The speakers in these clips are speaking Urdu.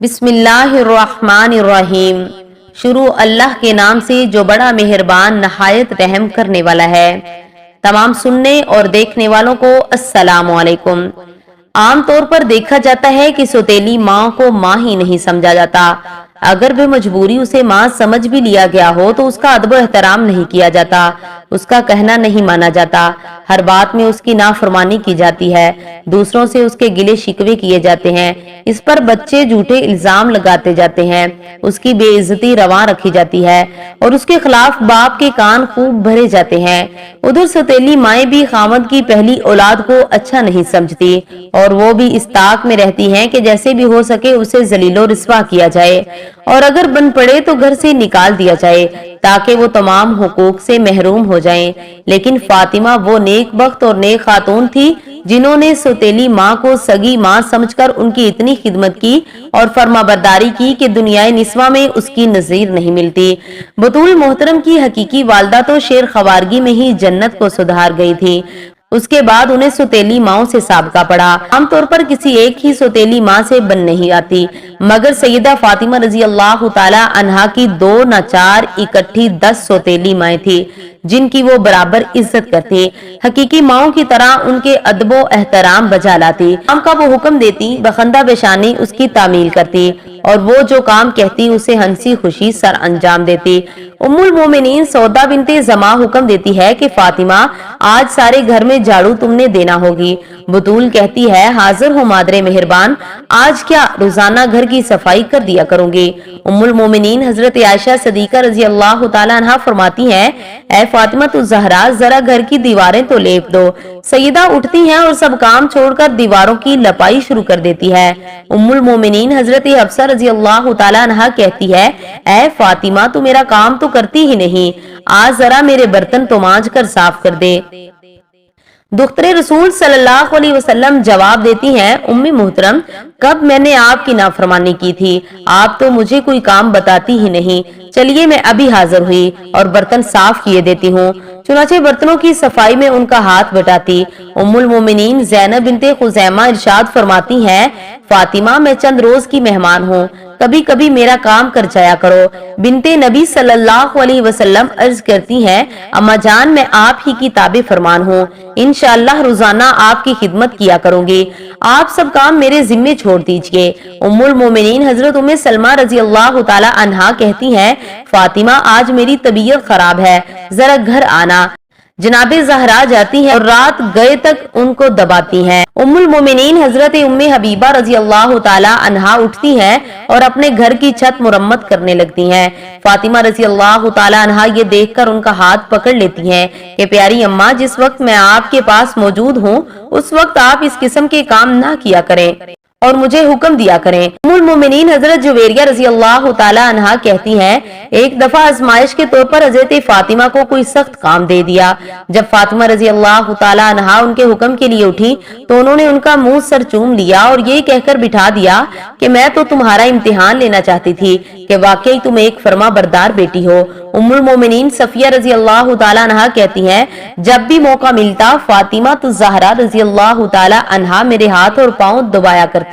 بسم اللہ الرحمن الرحیم۔ شروع اللہ کے نام سے جو بڑا مہربان نہایت رحم کرنے والا ہے۔ تمام سننے اور دیکھنے والوں کو السلام علیکم۔ عام طور پر دیکھا جاتا ہے کہ سوتیلی ماں کو ماں ہی نہیں سمجھا جاتا۔ اگر بے مجبوری اسے ماں سمجھ بھی لیا گیا ہو تو اس کا ادب و احترام نہیں کیا جاتا، اس کا کہنا نہیں مانا جاتا، ہر بات میں اس کی نافرمانی کی جاتی ہے، دوسروں سے اس کے گلے شکوے کیے جاتے ہیں، اس پر بچے جھوٹے الزام لگاتے جاتے ہیں، اس کی بے عزتی رواں رکھی جاتی ہے اور اس کے خلاف باپ کے کان خوب بھرے جاتے ہیں۔ ادھر سوتیلی مائیں بھی خامد کی پہلی اولاد کو اچھا نہیں سمجھتی اور وہ بھی اس طاق میں رہتی ہیں کہ جیسے بھی ہو سکے اسے ذلیل و رسوا کیا جائے اور اگر بن پڑے تو گھر سے نکال دیا جائے تاکہ وہ تمام حقوق سے محروم ہو جائیں۔ لیکن فاطمہ وہ نیک بخت اور نیک خاتون تھی جنہوں نے سوتیلی ماں کو سگی ماں سمجھ کر ان کی اتنی خدمت کی اور فرما برداری کی کہ دنیائے نسواں میں اس کی نظیر نہیں ملتی۔ بطول محترم کی حقیقی والدہ تو شیر خوارگی میں ہی جنت کو سدھار گئی تھی، اس کے بعد انہیں سوتیلی ماؤں سے سابقہ پڑا۔ عام طور پر کسی ایک ہی سوتیلی ماں سے بن نہیں آتی، مگر سیدہ فاطمہ رضی اللہ تعالی عنہا کی 2 نہ 4 اکٹھی 10 سوتیلی مائیں تھی جن کی وہ برابر عزت کرتی، حقیقی ماؤں کی طرح ان کے ادب و احترام بجا لاتی، کام کا وہ حکم دیتی، بخندہ بشانی اس کی تعمیل کرتی اور وہ جو کام کہتی اسے ہنسی خوشی سر انجام دیتی۔ ام المومنین سودا بنت زما حکم دیتی ہے کہ فاطمہ آج سارے گھر میں جھاڑو تم نے دینا ہوگی۔ بطول کہتی ہے حاضر ہوں مادر مہربان، آج کیا روزانہ گھر کی صفائی کر دیا کروں گی۔ ام المومنین حضرت عائشہ صدیقہ رضی اللہ تعالی عنہا فرماتی ہیں اے فاطمہ الزہرا ذرا گھر کی دیواریں تو لیپ دو۔ سیدہ اٹھتی ہیں اور سب کام چھوڑ کر دیواروں کی لپائی شروع کر دیتی ہے۔ ام المومنین حضرت حفصہ رضی اللہ تعالی عنہا کہتی ہے اے فاطمہ تو میرا کام تو کرتی ہی نہیں، آج ذرا میرے برتن تو مانج کر صاف کر دے۔ دختر رسول صلی اللہ علیہ وسلم جواب دیتی ہیں ام محترم کب میں نے آپ کی نافرمانی کی تھی، آپ تو مجھے کوئی کام بتاتی ہی نہیں، چلیے میں ابھی حاضر ہوئی اور برتن صاف کیے دیتی ہوں۔ چنانچہ برتنوں کی صفائی میں ان کا ہاتھ بٹاتی۔ ام المومنین زینب بنت خزیمہ ارشاد فرماتی ہیں فاطمہ میں چند روز کی مہمان ہوں، کبھی کبھی میرا کام کر جایا کرو۔ بنت نبی صلی اللہ علیہ وسلم عرض کرتی ہیں اما جان میں آپ ہی کی تابع فرمان ہوں، انشاءاللہ روزانہ آپ کی خدمت کیا کروں گی، آپ سب کام میرے ذمے چھوڑ دیجئے۔ ام المومنین حضرت ام سلمہ رضی اللہ تعالی عنہا کہتی ہیں فاطمہ آج میری طبیعت خراب ہے، ذرا گھر آنا۔ جناب زہرا جاتی ہیں اور رات گئے تک ان کو دباتی ہیں۔ ام المومنین حضرت ام حبیبہ رضی اللہ تعالی عنہا اٹھتی ہیں اور اپنے گھر کی چھت مرمت کرنے لگتی ہیں۔ فاطمہ رضی اللہ تعالی عنہا یہ دیکھ کر ان کا ہاتھ پکڑ لیتی ہیں کہ پیاری اماں جس وقت میں آپ کے پاس موجود ہوں اس وقت آپ اس قسم کے کام نہ کیا کریں اور مجھے حکم دیا کریں۔ ام المومنین حضرت جویریہ رضی اللہ تعالی عنہا کہتی ہیں ایک دفعہ آزمائش کے طور پر حضرت فاطمہ کو کوئی سخت کام دے دیا، جب فاطمہ رضی اللہ تعالی عنہا ان کے حکم کے لیے اٹھی تو انہوں نے ان کا منہ سر چوم لیا اور یہ کہہ کر بٹھا دیا کہ میں تو تمہارا امتحان لینا چاہتی تھی کہ واقعی تم ایک فرما بردار بیٹی ہو۔ ام المومنین صفیہ رضی اللہ تعالی عنہا کہتی ہیں جب بھی موقع ملتا فاطمہ الزہرا رضی اللہ تعالی عنہا میرے ہاتھ اور پاؤں دبایا کرتی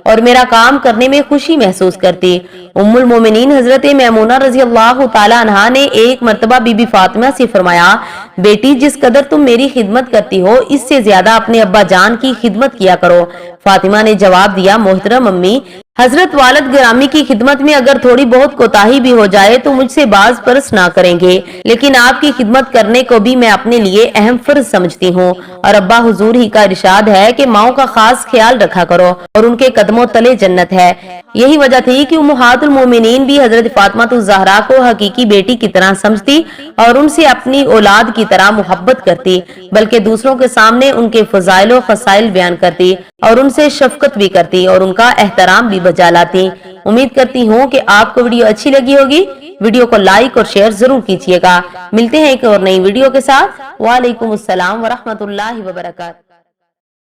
اور میرا کام کرنے میں خوشی محسوس کرتی۔ ام المومنین حضرت میمونہ رضی اللہ تعالی عنہا نے ایک مرتبہ بی بی فاطمہ سے فرمایا بیٹی جس قدر تم میری خدمت کرتی ہو اس سے زیادہ اپنے ابا جان کی خدمت کیا کرو۔ فاطمہ نے جواب دیا محترم امی حضرت والد گرامی کی خدمت میں اگر تھوڑی بہت کوتاہی بھی ہو جائے تو مجھ سے باز پرس نہ کریں گے، لیکن آپ کی خدمت کرنے کو بھی میں اپنے لیے اہم فرض سمجھتی ہوں اور ابا حضور ہی کا ارشاد ہے کہ ماؤں کا خاص خیال رکھا کرو اور ان کے قدموں تلے جنت ہے۔ یہی وجہ تھی کہ امہات المومنین بھی حضرت فاطمہ الزہرا کو حقیقی بیٹی کی طرح سمجھتی اور ان سے اپنی اولاد کی طرح محبت کرتی، بلکہ دوسروں کے سامنے ان کے فضائل و خصائل بیان کرتی اور ان سے شفقت بھی کرتی اور ان کا احترام بھی بجا لاتی۔ امید کرتی ہوں کہ آپ کو ویڈیو اچھی لگی ہوگی، ویڈیو کو لائک اور شیئر ضرور کیجیے گا۔ ملتے ہیں ایک اور نئی ویڈیو کے ساتھ۔ وعلیکم السلام ورحمۃ اللہ وبرکاتہ۔